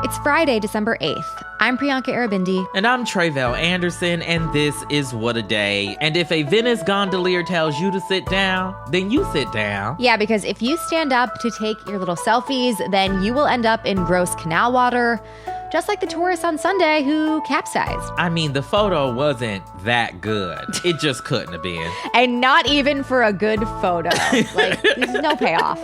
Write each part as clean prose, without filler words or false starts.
It's Friday, December 8th. I'm Priyanka Arabindi. And I'm Tre'vell Anderson, and this is What a Day. And if a Venice gondolier tells you to sit down, then you sit down. Yeah, because if you stand up to take your little selfies, then you will end up in gross canal water, just like the tourists on Sunday who capsized. I mean, the photo wasn't that good. It just couldn't have been. And not even for a good photo. Like, there's no payoff.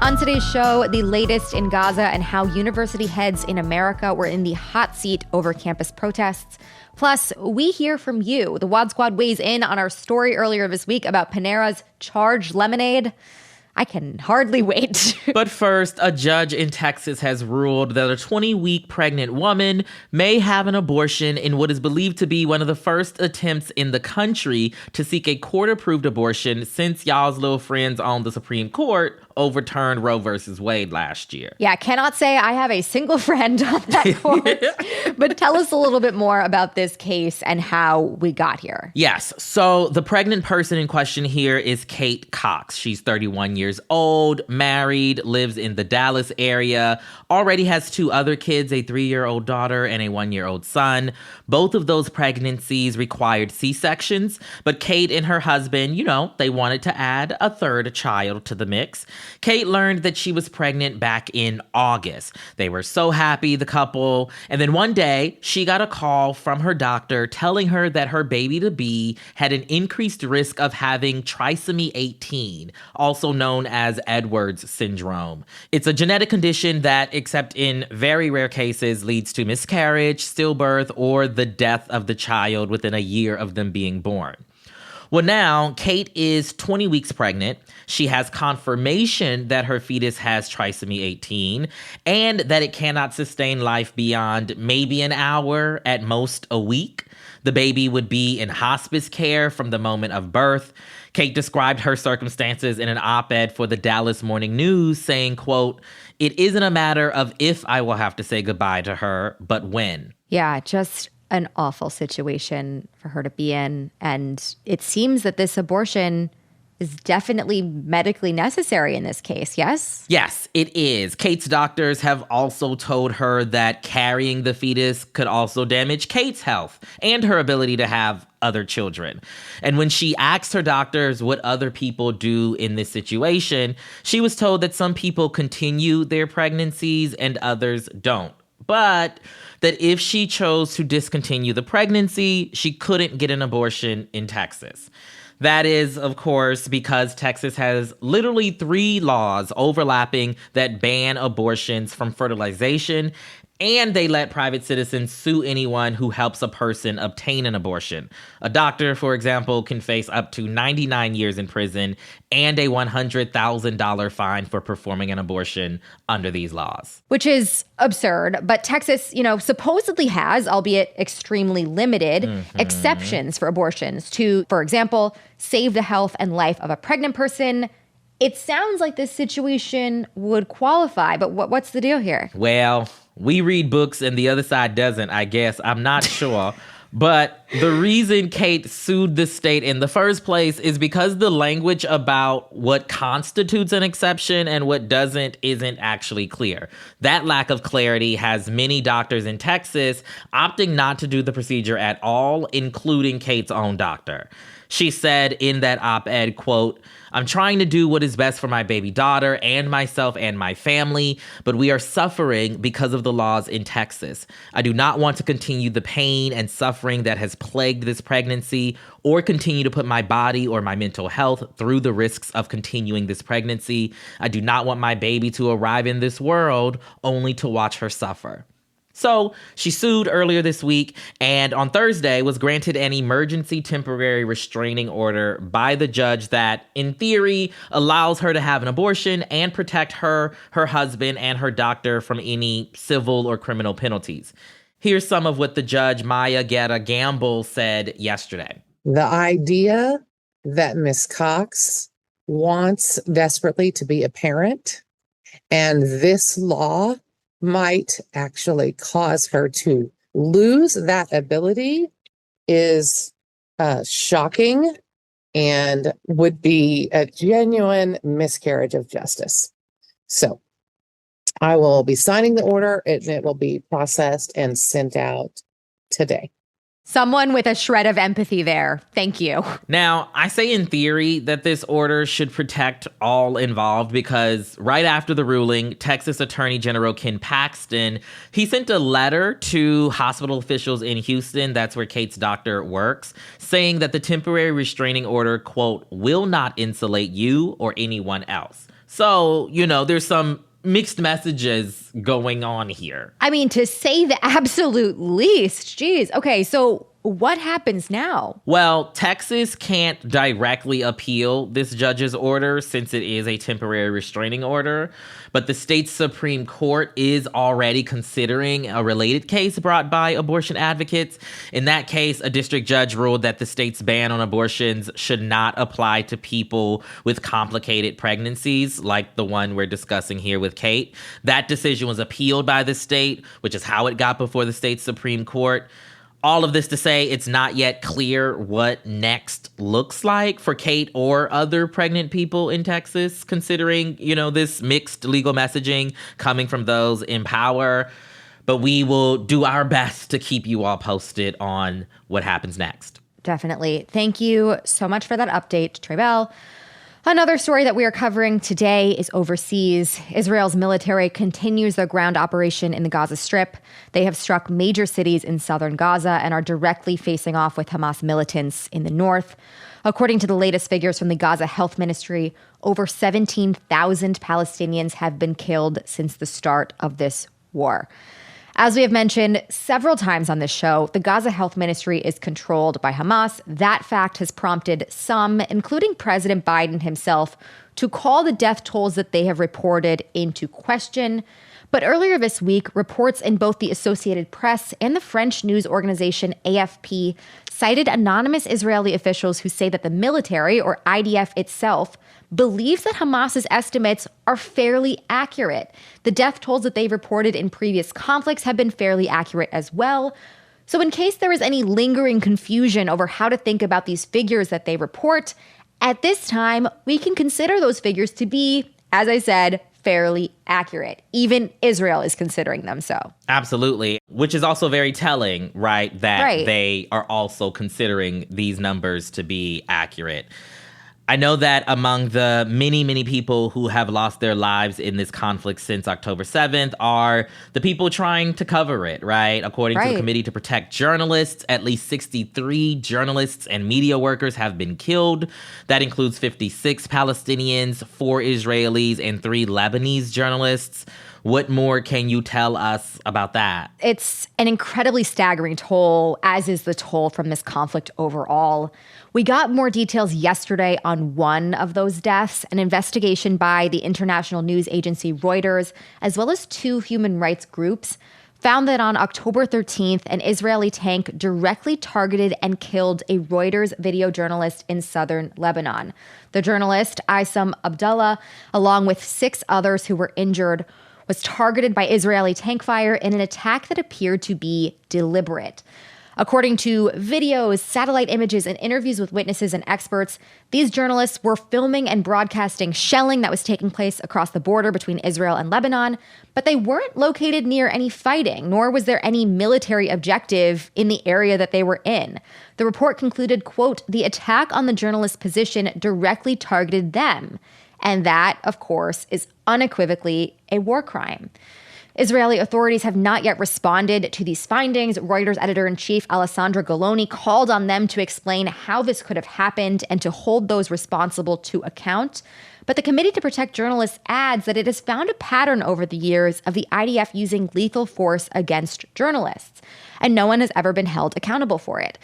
On today's show, the latest in Gaza and how university heads in America were in the hot seat over campus protests. Plus, we hear from you. The Wad Squad weighs in on our story earlier this week about Panera's charged lemonade. I can hardly wait. But first, a judge in Texas has ruled that a 20-week pregnant woman may have an abortion in what is believed to be one of the first attempts in the country to seek a court-approved abortion since y'all's little friends on the Supreme Court overturned Roe versus Wade last year. Yeah, cannot say I have a single friend on that court. But tell us a little bit more about this case and how we got here. Yes. So the pregnant person in question here is Kate Cox. She's 31 years old, married, lives in the Dallas area, already has 2 other kids, a 3-year-old daughter and a 1-year-old son. Both of those pregnancies required C-sections, but Kate and her husband, they wanted to add a third child to the mix. Kate learned that she was pregnant back in August. They were so happy, the couple. And then one day, she got a call from her doctor telling her that her baby-to-be had an increased risk of having trisomy 18, also known as Edwards syndrome. It's a genetic condition that, except in very rare cases, leads to miscarriage, stillbirth, or the death of the child within a year of them being born. Well, now, Kate is 20 weeks pregnant. She has confirmation that her fetus has trisomy 18 and that it cannot sustain life beyond maybe an hour, at most a week. The baby would be in hospice care from the moment of birth. Kate described her circumstances in an op-ed for the Dallas Morning News, saying, quote, "It isn't a matter of if I will have to say goodbye to her, but when." Yeah, just an awful situation for her to be in. And it seems that this abortion is definitely medically necessary in this case, yes? Yes, it is. Kate's doctors have also told her that carrying the fetus could also damage Kate's health and her ability to have other children. And when she asked her doctors what other people do in this situation, she was told that some people continue their pregnancies and others don't. But that if she chose to discontinue the pregnancy, she couldn't get an abortion in Texas. That is, of course, because Texas has literally 3 laws overlapping that ban abortions from fertilization, and they let private citizens sue anyone who helps a person obtain an abortion. A doctor, for example, can face up to 99 years in prison and a $100,000 fine for performing an abortion under these laws. Which is absurd, but Texas, supposedly has, albeit extremely limited, exceptions for abortions to, for example, save the health and life of a pregnant person. It sounds like this situation would qualify, but what's the deal here? Well, we read books and the other side doesn't, I guess. I'm not sure. But the reason Kate sued the state in the first place is because the language about what constitutes an exception and what doesn't isn't actually clear. That lack of clarity has many doctors in Texas opting not to do the procedure at all, including Kate's own doctor. She said in that op-ed, quote, "I'm trying to do what is best for my baby daughter and myself and my family, but we are suffering because of the laws in Texas. I do not want to continue the pain and suffering that has plagued this pregnancy or continue to put my body or my mental health through the risks of continuing this pregnancy. I do not want my baby to arrive in this world only to watch her suffer." So she sued earlier this week and on Thursday was granted an emergency temporary restraining order by the judge that, in theory, allows her to have an abortion and protect her, her husband, and her doctor from any civil or criminal penalties. Here's some of what the judge, Maya Guerra Gamble, said yesterday. The idea that Miss Cox wants desperately to be a parent, and this law might actually cause her to lose that ability is shocking and would be a genuine miscarriage of justice. So I will be signing the order. It will be processed and sent out today. Someone with a shred of empathy there. Thank you. Now, I say in theory that this order should protect all involved because right after the ruling, Texas Attorney General Ken Paxton, he sent a letter to hospital officials in Houston, that's where Kate's doctor works, saying that the temporary restraining order, quote, will not insulate you or anyone else. So, there's some mixed messages going on here. I mean, to say the absolute least. Geez. Okay, so what happens now? Well, Texas can't directly appeal this judge's order since it is a temporary restraining order, but the state's Supreme Court is already considering a related case brought by abortion advocates. In that case, a district judge ruled that the state's ban on abortions should not apply to people with complicated pregnancies, like the one we're discussing here with Kate. That decision was appealed by the state, which is how it got before the state's Supreme Court. All of this to say it's not yet clear what next looks like for Kate or other pregnant people in Texas, considering, this mixed legal messaging coming from those in power. But we will do our best to keep you all posted on what happens next. Definitely. Thank you so much for that update, Trey Bell. Another story that we are covering today is overseas. Israel's military continues their ground operation in the Gaza Strip. They have struck major cities in southern Gaza and are directly facing off with Hamas militants in the north. According to the latest figures from the Gaza Health Ministry, over 17,000 Palestinians have been killed since the start of this war. As we have mentioned several times on this show, the Gaza Health Ministry is controlled by Hamas. That fact has prompted some, including President Biden himself, to call the death tolls that they have reported into question. But earlier this week, reports in both the Associated Press and the French news organization AFP cited anonymous Israeli officials who say that the military, or IDF itself, believes that Hamas's estimates are fairly accurate. The death tolls that they've reported in previous conflicts have been fairly accurate as well. So in case there is any lingering confusion over how to think about these figures that they report, at this time, we can consider those figures to be, as I said, fairly accurate. Even Israel is considering them so. Absolutely. Which is also very telling, right? That they are also considering these numbers to be accurate. I know that among the many, many people who have lost their lives in this conflict since October 7th are the people trying to cover it, right? According to the Committee to Protect Journalists, at least 63 journalists and media workers have been killed. That includes 56 Palestinians, 4 Israelis, and 3 Lebanese journalists. What more can you tell us about that? It's an incredibly staggering toll, as is the toll from this conflict overall. We got more details yesterday on one of those deaths. An investigation by the international news agency Reuters, as well as 2 human rights groups, found that on October 13th, an Israeli tank directly targeted and killed a Reuters video journalist in southern Lebanon. The journalist, Isam Abdullah, along with 6 others who were injured, was targeted by Israeli tank fire in an attack that appeared to be deliberate. According to videos, satellite images, and interviews with witnesses and experts, these journalists were filming and broadcasting shelling that was taking place across the border between Israel and Lebanon, but they weren't located near any fighting, nor was there any military objective in the area that they were in. The report concluded, quote, the attack on the journalist's position directly targeted them. And that, of course, is unequivocally a war crime. Israeli authorities have not yet responded to these findings. Reuters editor-in-chief Alessandra Galloni called on them to explain how this could have happened and to hold those responsible to account. But the Committee to Protect Journalists adds that it has found a pattern over the years of the IDF using lethal force against journalists, and no one has ever been held accountable for it.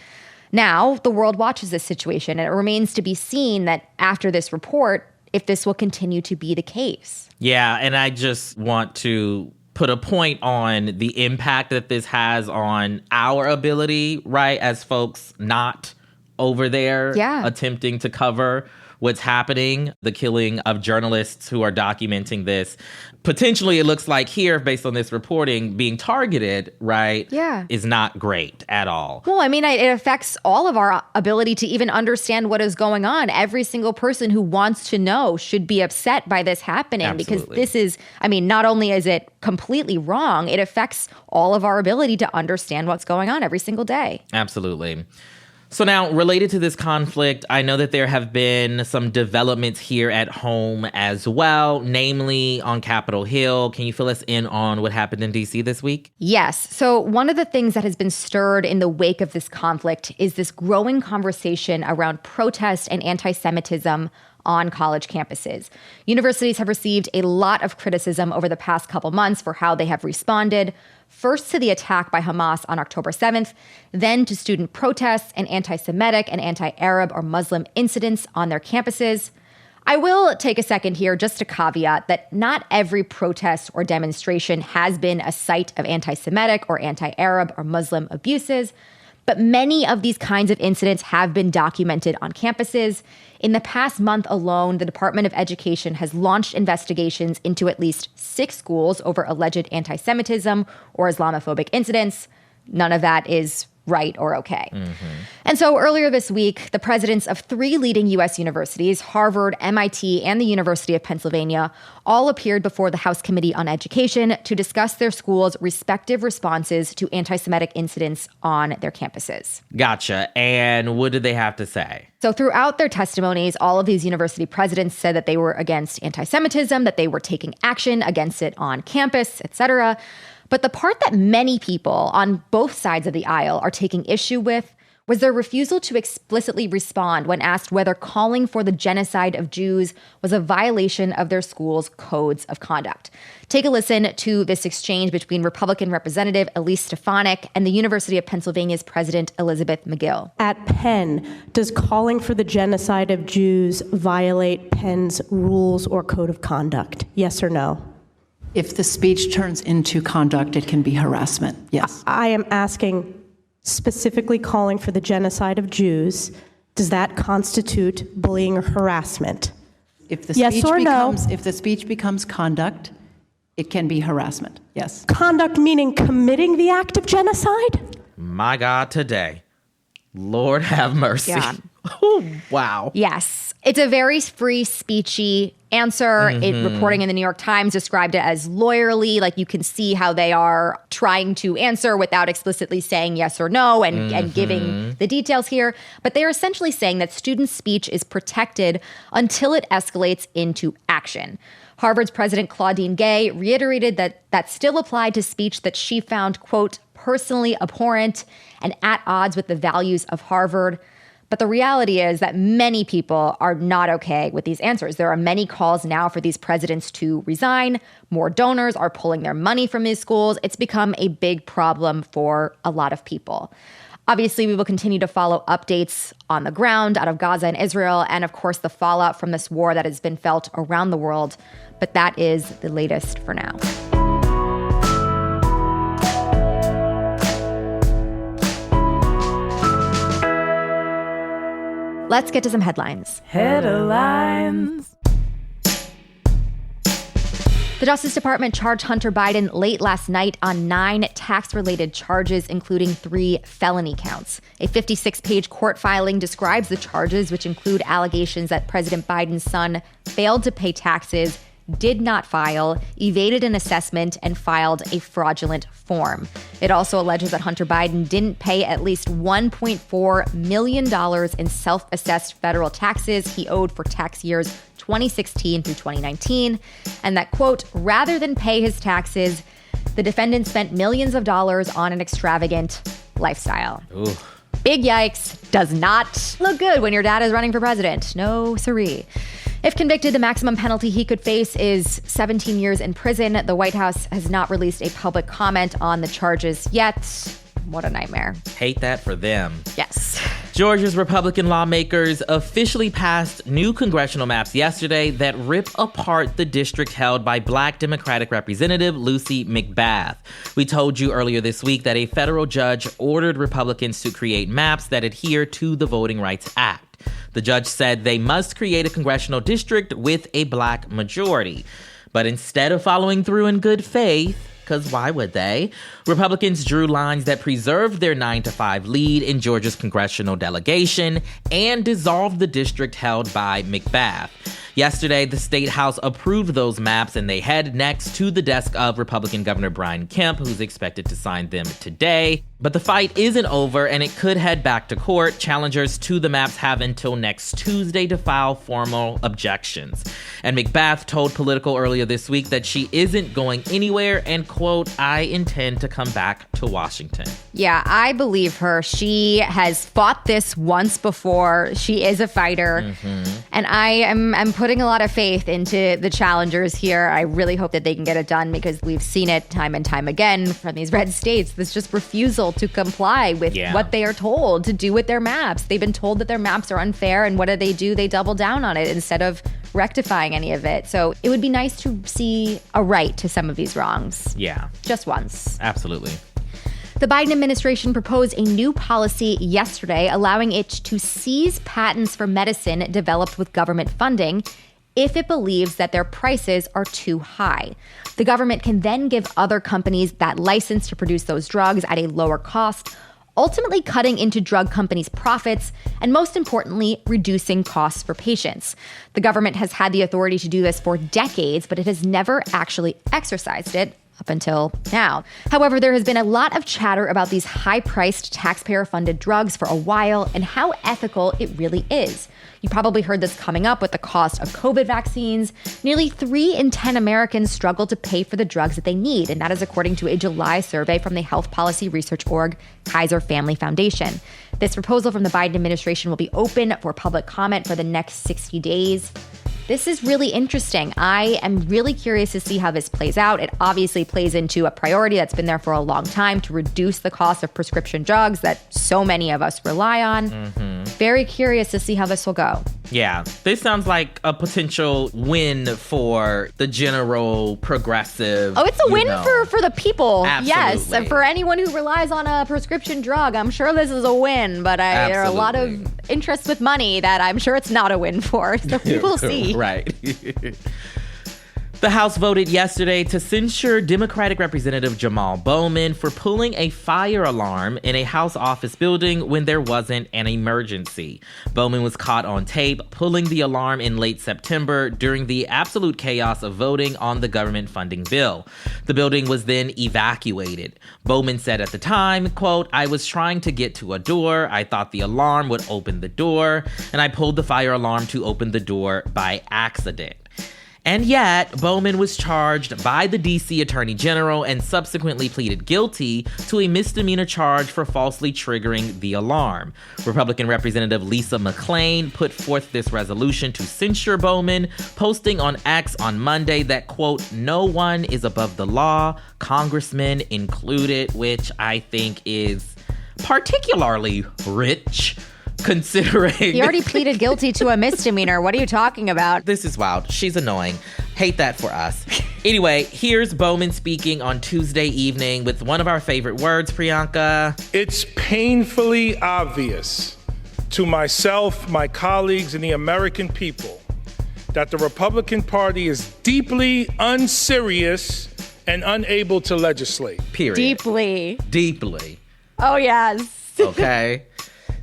Now, the world watches this situation, and it remains to be seen that after this report, if this will continue to be the case. Yeah, and I just want to put a point on the impact that this has on our ability, right, as folks not over there attempting to cover what's happening, the killing of journalists who are documenting this. Potentially, it looks like here, based on this reporting, being targeted, right, is not great at all. Well, I mean, it affects all of our ability to even understand what is going on. Every single person who wants to know should be upset by this happening. Absolutely. Because this is, I mean, not only is it completely wrong, it affects all of our ability to understand what's going on every single day. Absolutely. So now, related to this conflict, I know that there have been some developments here at home as well, namely on Capitol Hill. Can you fill us in on what happened in D.C. this week? Yes. So one of the things that has been stirred in the wake of this conflict is this growing conversation around protest and anti-Semitism on college campuses. Universities have received a lot of criticism over the past couple months for how they have responded. First to the attack by Hamas on October 7th, then to student protests and anti-Semitic and anti-Arab or Muslim incidents on their campuses. I will take a second here just to caveat that not every protest or demonstration has been a site of anti-Semitic or anti-Arab or Muslim abuses, but many of these kinds of incidents have been documented on campuses. In the past month alone, the Department of Education has launched investigations into at least 6 schools over alleged anti-Semitism or Islamophobic incidents. None of that is right or okay. And so earlier this week, the presidents of 3 leading U.S. universities, Harvard, MIT, and the University of Pennsylvania, all appeared before the House Committee on Education to discuss their schools' respective responses to anti-Semitic incidents on their campuses. Gotcha. And what did they have to say? So throughout their testimonies, all of these university presidents said that they were against anti-Semitism, that they were taking action against it on campus, etc. But the part that many people on both sides of the aisle are taking issue with was their refusal to explicitly respond when asked whether calling for the genocide of Jews was a violation of their school's codes of conduct. Take a listen to this exchange between Republican Representative Elise Stefanik and the University of Pennsylvania's President Elizabeth McGill. At Penn, does calling for the genocide of Jews violate Penn's rules or code of conduct? Yes or no? If the speech turns into conduct, it can be harassment, yes. I am asking specifically calling for the genocide of Jews. Does that constitute bullying or harassment? If the Yes speech or no? If the speech becomes conduct, it can be harassment, yes. Conduct meaning committing the act of genocide? My God, today. Lord have mercy. Yeah. Wow. Yes. It's a very free speechy answer. Reporting in the New York Times described it as lawyerly, like you can see how they are trying to answer without explicitly saying yes or no and giving the details here. But they are essentially saying that student speech is protected until it escalates into action. Harvard's President Claudine Gay reiterated that that still applied to speech that she found, quote, personally abhorrent and at odds with the values of Harvard. But the reality is that many people are not okay with these answers. There are many calls now for these presidents to resign. More donors are pulling their money from these schools. It's become a big problem for a lot of people. Obviously, we will continue to follow updates on the ground out of Gaza and Israel, and of course, the fallout from this war that has been felt around the world. But that is the latest for now. Let's get to some headlines. Headlines. The Justice Department charged Hunter Biden late last night on 9 tax-related charges, including 3 felony counts. A 56-page court filing describes the charges, which include allegations that President Biden's son failed to pay taxes, did not file, evaded an assessment, and filed a fraudulent form. It also alleges that Hunter Biden didn't pay at least $1.4 million in self-assessed federal taxes he owed for tax years 2016 through 2019, and that, quote, rather than pay his taxes, the defendant spent millions of dollars on an extravagant lifestyle. Ooh. Big yikes. Does not look good when your dad is running for president. No siree. If convicted, the maximum penalty he could face is 17 years in prison. The White House has not released a public comment on the charges yet. What a nightmare. Hate that for them. Yes. Georgia's Republican lawmakers officially passed new congressional maps yesterday that rip apart the district held by Black Democratic Representative Lucy McBath. We told you earlier this week that a federal judge ordered Republicans to create maps that adhere to the Voting Rights Act. The judge said they must create a congressional district with a black majority. But instead of following through in good faith, because why would they? Republicans drew lines that preserved their 9-5 lead in Georgia's congressional delegation and dissolved the district held by McBath. Yesterday, the State House approved those maps, and they head next to the desk of Republican Governor Brian Kemp, who's expected to sign them today. But the fight isn't over, and it could head back to court. Challengers to the maps have until next Tuesday to file formal objections. And McBath told Politico earlier this week that she isn't going anywhere and, quote, I intend to come back to Washington. Yeah, I believe her. She has fought this once before. She is a fighter. And I'm putting a lot of faith into the challengers here. I really hope that they can get it done because we've seen it time and time again from these red states. This just refusal to comply with what they are told to do with their maps. They've been told that their maps are unfair, and what do? They double down on it instead of rectifying any of it. So it would be nice to see a right to some of these wrongs. Yeah. Just once. Absolutely. The Biden administration proposed a new policy yesterday allowing it to seize patents for medicine developed with government funding if it believes that their prices are too high. The government can then give other companies that license to produce those drugs at a lower cost, ultimately cutting into drug companies' profits and, most importantly, reducing costs for patients. The government has had the authority to do this for decades, but it has never actually exercised it up until now. However, there has been a lot of chatter about these high-priced, taxpayer-funded drugs for a while and how ethical it really is. You probably heard this coming up with the cost of COVID vaccines. Nearly 3 in 10 Americans struggle to pay for the drugs that they need, and that is according to a July survey from the health policy research org Kaiser Family Foundation. This proposal from the Biden administration will be open for public comment for the next 60 days. This is really interesting. I am really curious to see how this plays out. It obviously plays into a priority that's been there for a long time to reduce the cost of prescription drugs that so many of us rely on. Very curious to see how this will go. Yeah, this sounds like a potential win for the general progressive. Oh, it's a win for the people. Absolutely. Yes, and for anyone who relies on a prescription drug, I'm sure this is a win. But there are a lot of interests with money that I'm sure it's not a win for. So we will see. Right. The House voted yesterday to censure Democratic Representative Jamal Bowman for pulling a fire alarm in a House office building when there wasn't an emergency. Bowman was caught on tape pulling the alarm in late September during the absolute chaos of voting on the government funding bill. The building was then evacuated. Bowman said at the time, quote, I was trying to get to a door. I thought the alarm would open the door, and I pulled the fire alarm to open the door by accident. And yet, Bowman was charged by the D.C. Attorney General and subsequently pleaded guilty to a misdemeanor charge for falsely triggering the alarm. Republican Representative Lisa McClain put forth this resolution to censure Bowman, posting on X on Monday that, quote, no one is above the law, congressmen included, which I think is particularly rich. Considering he already pleaded guilty to a misdemeanor. What are you talking about? This is wild. She's annoying. Hate that for us. Anyway, here's Bowman speaking on Tuesday evening with one of our favorite words, Priyanka. It's painfully obvious to myself, my colleagues, and the American people that the Republican Party is deeply unserious and unable to legislate. Period. Deeply. Oh, yes. Okay.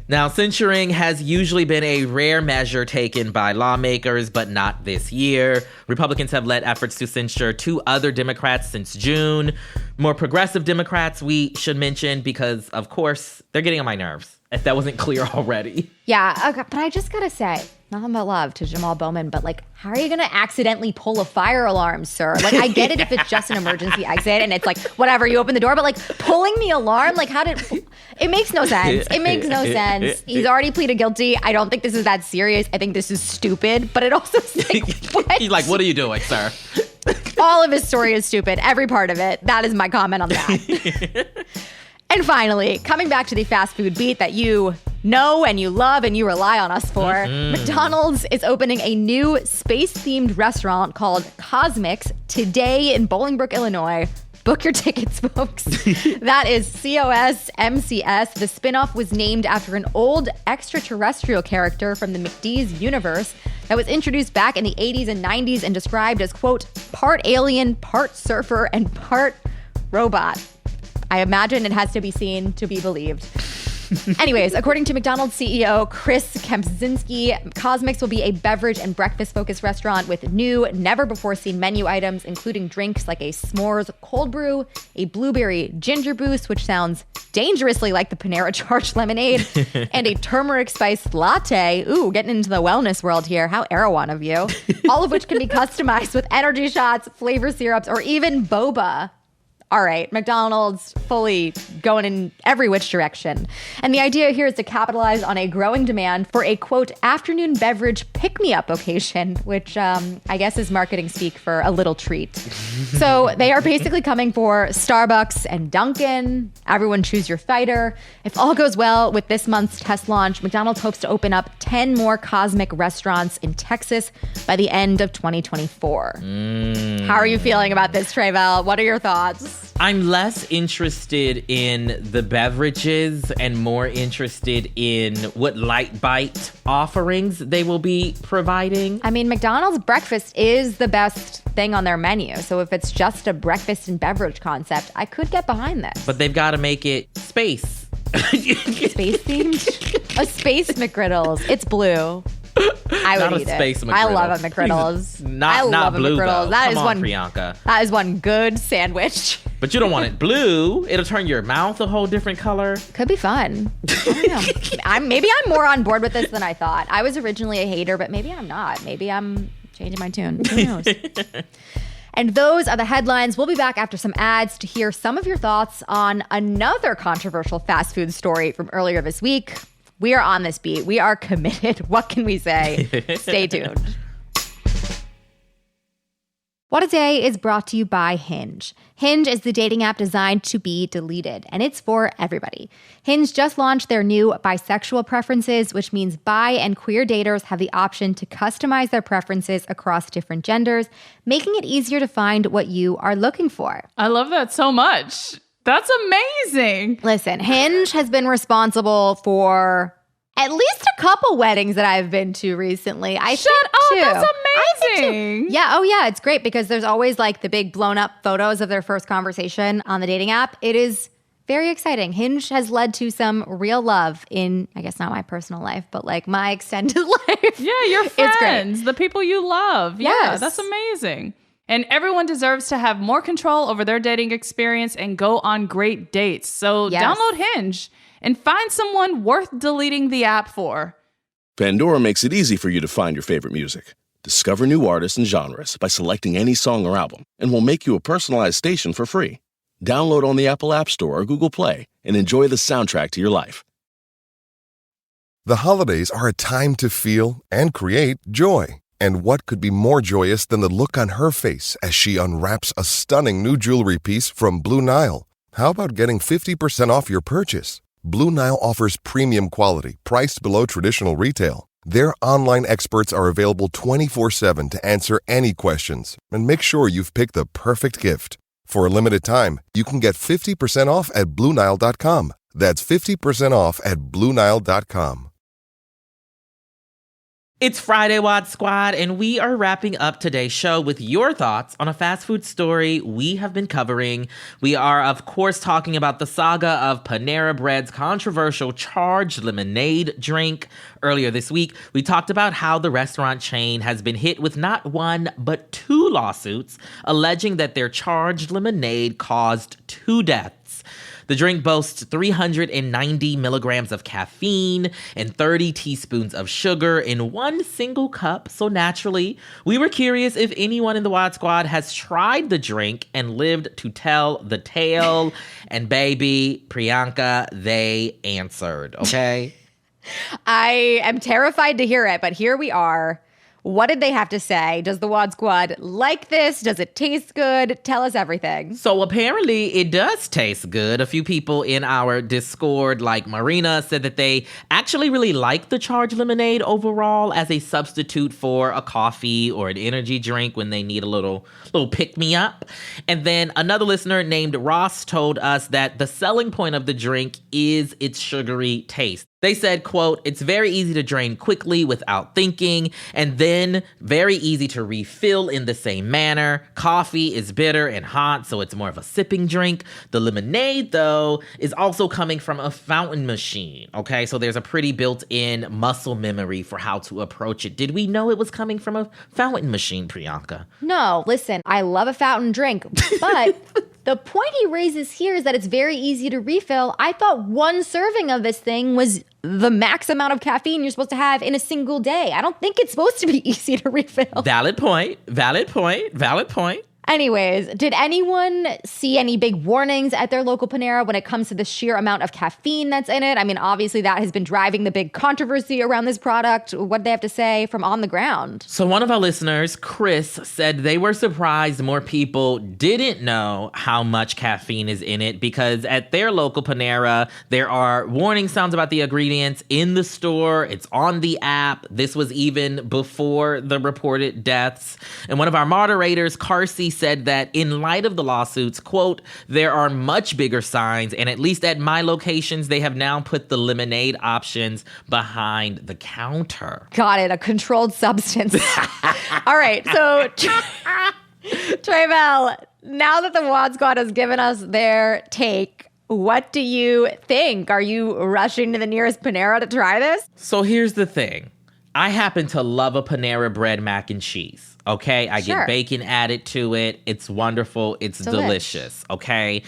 Now, censuring has usually been a rare measure taken by lawmakers, but not this year. Republicans have led efforts to censure 2 other Democrats since June. More progressive Democrats, we should mention, because, of course, they're getting on my nerves, if that wasn't clear already. Yeah, okay, but I just gotta say, nothing but love to Jamal Bowman, but like, how are you gonna accidentally pull a fire alarm, sir? Like, I get it if it's just an emergency exit and it's like, whatever, you open the door, but like, pulling the alarm, like, it makes no sense. It makes no sense. He's already pleaded guilty. I don't think this is that serious. I think this is stupid, but it also is like, what? He's like, what are you doing, sir? All of his story is stupid. Every part of it. That is my comment on that. And finally, coming back to the fast food beat that you know and you love and you rely on us for, McDonald's is opening a new space-themed restaurant called Cosmics today in Bolingbrook, Illinois. Book your tickets, folks. That is COS-MCS. The spinoff was named after an old extraterrestrial character from the McDee's universe that was introduced back in the 80s and 90s and described as, quote, part alien, part surfer, and part robot. I imagine it has to be seen to be believed. Anyways, according to McDonald's CEO Chris Kempczynski, Cosmix will be a beverage and breakfast-focused restaurant with new, never-before-seen menu items, including drinks like a s'mores cold brew, a blueberry ginger boost, which sounds dangerously like the Panera Charged lemonade, and a turmeric-spiced latte. Ooh, getting into the wellness world here. How Erewhon of you. All of which can be customized with energy shots, flavor syrups, or even boba. All right, McDonald's fully going in every which direction. And the idea here is to capitalize on a growing demand for a, quote, afternoon beverage pick-me-up occasion, which I guess is marketing speak for a little treat. So they are basically coming for Starbucks and Dunkin'. Everyone choose your fighter. If all goes well with this month's test launch, McDonald's hopes to open up 10 more Cosmic restaurants in Texas by the end of 2024. How are you feeling about this, Tre'vell? What are your thoughts? I'm less interested in the beverages and more interested in what light bite offerings they will be providing. I mean, McDonald's breakfast is the best thing on their menu. So if it's just a breakfast and beverage concept, I could get behind this. But they've got to make it space. Space themed? A space McGriddles. It's blue. I would eat it. I love a McGriddles. Not blue, though. That Come is on, one, Priyanka. That is one good sandwich. But you don't want it blue. It'll turn your mouth a whole different color. Could be fun. I don't know. Maybe I'm more on board with this than I thought. I was originally a hater, but maybe I'm not. Maybe I'm changing my tune. Who knows? And those are the headlines. We'll be back after some ads to hear some of your thoughts on another controversial fast food story from earlier this week. We are on this beat. We are committed. What can we say? Stay tuned. What a Day is brought to you by Hinge. Hinge is the dating app designed to be deleted, and it's for everybody. Hinge just launched their new bisexual preferences, which means bi and queer daters have the option to customize their preferences across different genders, making it easier to find what you are looking for. I love that so much. That's amazing. Listen, Hinge has been responsible for at least a couple weddings that I've been to recently. Shut up, that's amazing. Yeah, oh yeah, it's great because there's always like the big blown up photos of their first conversation on the dating app. It is very exciting. Hinge has led to some real love in, I guess not my personal life, but like my extended life. Yeah, your friends, the people you love. Yeah, Yes. that's amazing. And everyone deserves to have more control over their dating experience and go on great dates. So download Hinge and find someone worth deleting the app for. Pandora makes it easy for you to find your favorite music. Discover new artists and genres by selecting any song or album, and we'll make you a personalized station for free. Download on the Apple App Store or Google Play and enjoy the soundtrack to your life. The holidays are a time to feel and create joy. And what could be more joyous than the look on her face as she unwraps a stunning new jewelry piece from Blue Nile? How about getting 50% off your purchase? Blue Nile offers premium quality, priced below traditional retail. Their online experts are available 24/7 to answer any questions and make sure you've picked the perfect gift. For a limited time, you can get 50% off at BlueNile.com. That's 50% off at BlueNile.com. It's Friday, Wad Squad, and we are wrapping up today's show with your thoughts on a fast food story we have been covering. We are, of course, talking about the saga of Panera Bread's controversial charged lemonade drink. Earlier this week, we talked about how the restaurant chain has been hit with not one, but two lawsuits alleging that their charged lemonade caused 2 deaths. The drink boasts 390 milligrams of caffeine and 30 teaspoons of sugar in one single cup. So naturally, we were curious if anyone in the Wad Squad has tried the drink and lived to tell the tale. And baby, Priyanka, they answered, okay? I am terrified to hear it, but here we are. What did they have to say? Does the WAD Squad like this? Does it taste good? Tell us everything. So apparently it does taste good. A few people in our Discord, like Marina, said that they actually really like the charged lemonade overall as a substitute for a coffee or an energy drink when they need a little pick-me-up. And then another listener named Ross told us that the selling point of the drink is its sugary taste. They said, quote, "It's very easy to drain quickly without thinking, and then very easy to refill in the same manner. Coffee is bitter and hot, so it's more of a sipping drink. The lemonade, though, is also coming from a fountain machine." Okay, so there's a pretty built-in muscle memory for how to approach it. Did we know it was coming from a fountain machine, Priyanka? No, listen, I love a fountain drink, but the point he raises here is that it's very easy to refill. I thought one serving of this thing was the max amount of caffeine you're supposed to have in a single day. I don't think it's supposed to be easy to refill. Valid point. Anyways, did anyone see any big warnings at their local Panera when it comes to the sheer amount of caffeine that's in it? I mean, obviously that has been driving the big controversy around this product. What did they have to say from on the ground? So one of our listeners, Chris, said they were surprised more people didn't know how much caffeine is in it because at their local Panera, there are warning sounds about the ingredients in the store. It's on the app. This was even before the reported deaths. And one of our moderators, Carsey, said that in light of the lawsuits, quote, "There are much bigger signs, and at least at my locations, they have now put the lemonade options behind the counter." Got it, a controlled substance. All right, so Tre'vell, now that the WAD Squad has given us their take, what do you think? Are you rushing to the nearest Panera to try this? So here's the thing. I happen to love a Panera bread mac and cheese. Okay, I get bacon added to it. It's wonderful. It's delicious. Okay,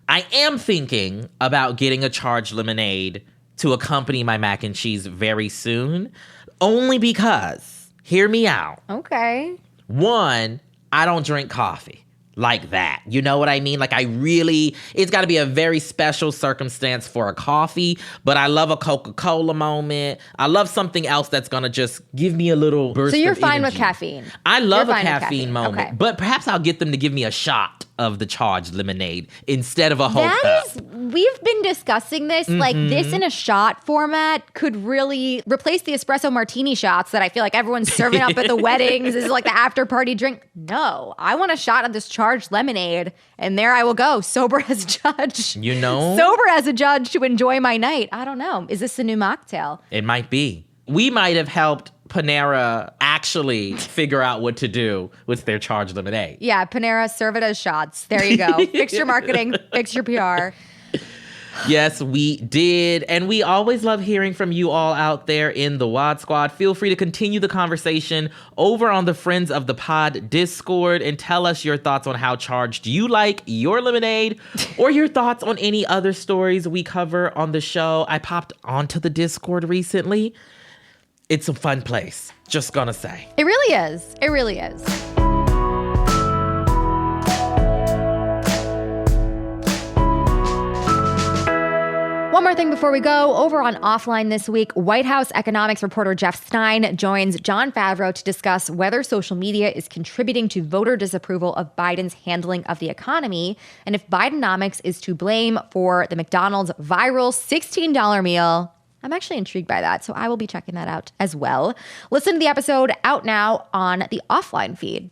I am thinking about getting a charged lemonade to accompany my mac and cheese very soon, only because, hear me out. Okay. One, I don't drink coffee like that. You know what I mean? Like it's got to be a very special circumstance for a coffee, but I love a Coca-Cola moment. I love something else that's going to just give me a little burst of energy. So you're fine with caffeine? I love a caffeine moment, but perhaps I'll get them to give me a shot of the charged lemonade instead of a whole cup. We've been discussing this, like this in a shot format could really replace the espresso martini shots that I feel like everyone's serving up at the weddings. This is like the after party drink. No, I want a shot of this charged lemonade, and there I will go, sober as a judge. You know? Sober as a judge to enjoy my night. I don't know. Is this a new mocktail? It might be. We might have helped Panera actually figure out what to do with their charged lemonade. Yeah, Panera, serve it as shots. There you go. Fix your marketing, fix your PR. Yes, we did. And we always love hearing from you all out there in the WAD Squad. Feel free to continue the conversation over on the Friends of the Pod Discord and tell us your thoughts on how charged you like your lemonade or your thoughts on any other stories we cover on the show. I popped onto the Discord recently. It's a fun place, just gonna say. It really is. It really is. One more thing before we go. Over on Offline this week, White House economics reporter Jeff Stein joins Jon Favreau to discuss whether social media is contributing to voter disapproval of Biden's handling of the economy and if Bidenomics is to blame for the McDonald's viral $16 meal. I'm actually intrigued by that, so I will be checking that out as well. Listen to the episode out now on the Offline feed.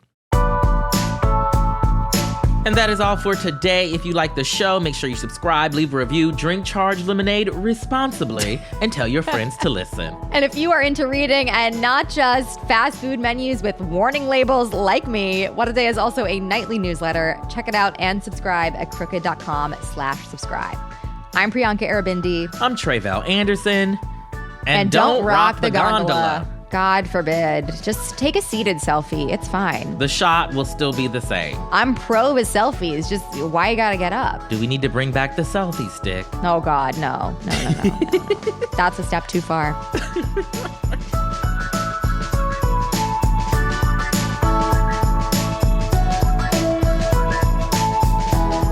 And that is all for today. If you like the show, make sure you subscribe, leave a review, drink charged lemonade responsibly, and tell your friends to listen. And if you are into reading and not just fast food menus with warning labels like me, What a Day is also a nightly newsletter. Check it out and subscribe at crooked.com/subscribe. I'm Priyanka Arabindi. I'm Tre'vell Anderson. And don't rock the gondola. God forbid. Just take a seated selfie. It's fine. The shot will still be the same. I'm pro with selfies. Just why you gotta get up? Do we need to bring back the selfie stick? Oh, God, no. No. That's a step too far.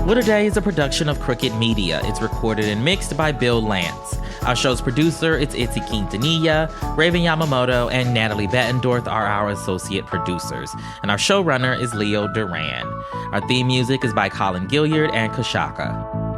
What a Day is a production of Crooked Media. It's recorded and mixed by Bill Lance. Our show's producer is Itzy Quintanilla. Raven Yamamoto and Natalie Bettendorf are our associate producers. And our showrunner is Leo Duran. Our theme music is by Colin Gilliard and Kashaka.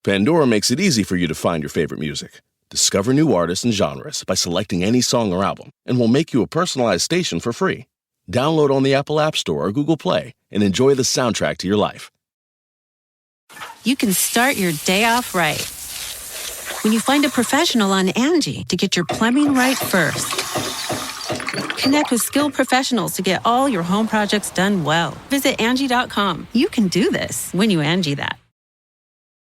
Pandora makes it easy for you to find your favorite music. Discover new artists and genres by selecting any song or album, and we'll make you a personalized station for free. Download on the Apple App Store or Google Play and enjoy the soundtrack to your life. You can start your day off right when you find a professional on Angie to get your plumbing right first. Connect with skilled professionals to get all your home projects done well. Visit Angie.com. You can do this when you Angie that.